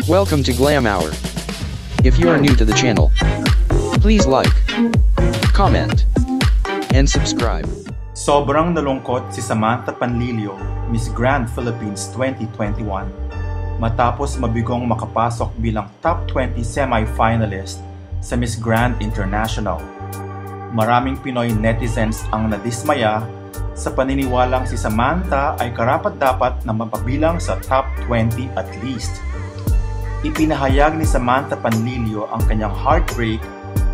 Welcome to Glam Hour. If you are new to the channel, please like, comment, and subscribe. Sobrang nalungkot si Samantha Panlilio, Miss Grand Philippines 2021, matapos mabigong makapasok bilang top 20 semi-finalist sa Miss Grand International. Maraming Pinoy netizens ang nadismaya sa paniniwalang si Samantha ay karapat-dapat na mapabilang sa top 20 at least. Ipinahayag ni Samantha Panlilio ang kanyang heartbreak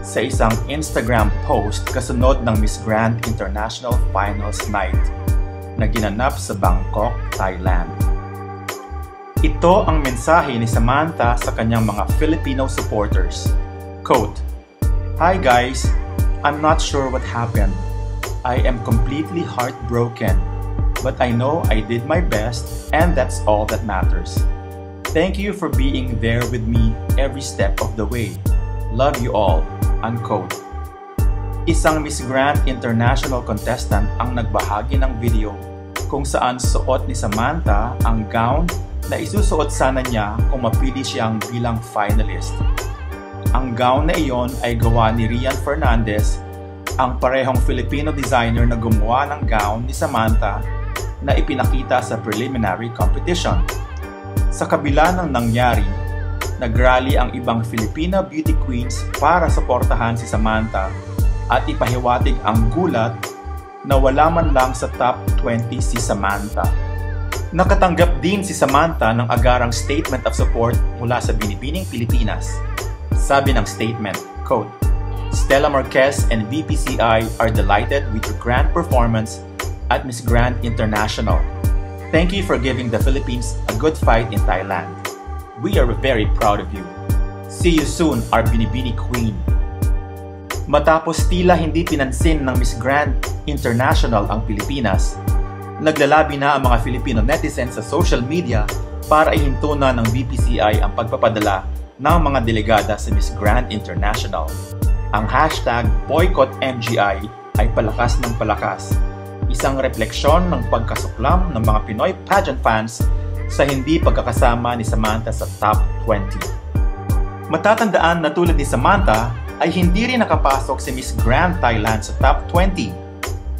sa isang Instagram post kasunod ng Miss Grand International Finals Night na ginanap sa Bangkok, Thailand. Ito ang mensahe ni Samantha sa kanyang mga Filipino supporters. Quote, "Hi guys, I'm not sure what happened. I am completely heartbroken, but I know I did my best and that's all that matters. Thank you for being there with me every step of the way. Love you all." Unquote. Isang Miss Grand International contestant ang nagbahagi ng video kung saan suot ni Samantha ang gown na isusuot sana niya kung mapili siyang bilang finalist. Ang gown na iyon ay gawa ni Rian Fernandez, ang parehong Filipino designer na gumawa ng gown ni Samantha na ipinakita sa preliminary competition. Sa kabila ng nangyari, nagrally ang ibang Filipina beauty queens para suportahan si Samantha at ipahiwatig ang gulat na wala man lang sa top 20 si Samantha. Nakatanggap din si Samantha ng agarang statement of support mula sa Binibining Pilipinas. Sabi ng statement, quote, "Stella Marquez and BPCI are delighted with your grand performance at Miss Grand International. Thank you for giving the Philippines a good fight in Thailand. We are very proud of you. See you soon, our Binibini Queen." Matapos tila hindi pinansin ng Miss Grand International ang Pilipinas, naglalabi na ang mga Filipino netizens sa social media para ihinto na ng BPCI ang pagpapadala ng mga delegada sa Miss Grand International. Ang hashtag #BoycottMGI ay palakas ng palakas, isang refleksyon ng pagkasuklam ng mga Pinoy pageant fans sa hindi pagkakasama ni Samantha sa top 20. Matatandaan na tulad ni Samantha ay hindi rin nakapasok si Miss Grand Thailand sa top 20.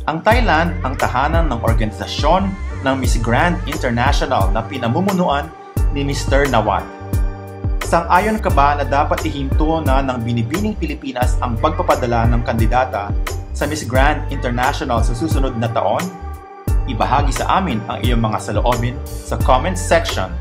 Ang Thailand ang tahanan ng organisasyon ng Miss Grand International na pinamumunuan ni Mr. Nawat. Sang-ayon ka ba na dapat ihinto na ng Binibining Pilipinas ang pagpapadala ng kandidata sa Miss Grand International sa susunod na taon? Ibahagi sa amin ang iyong mga saloobin sa comment section.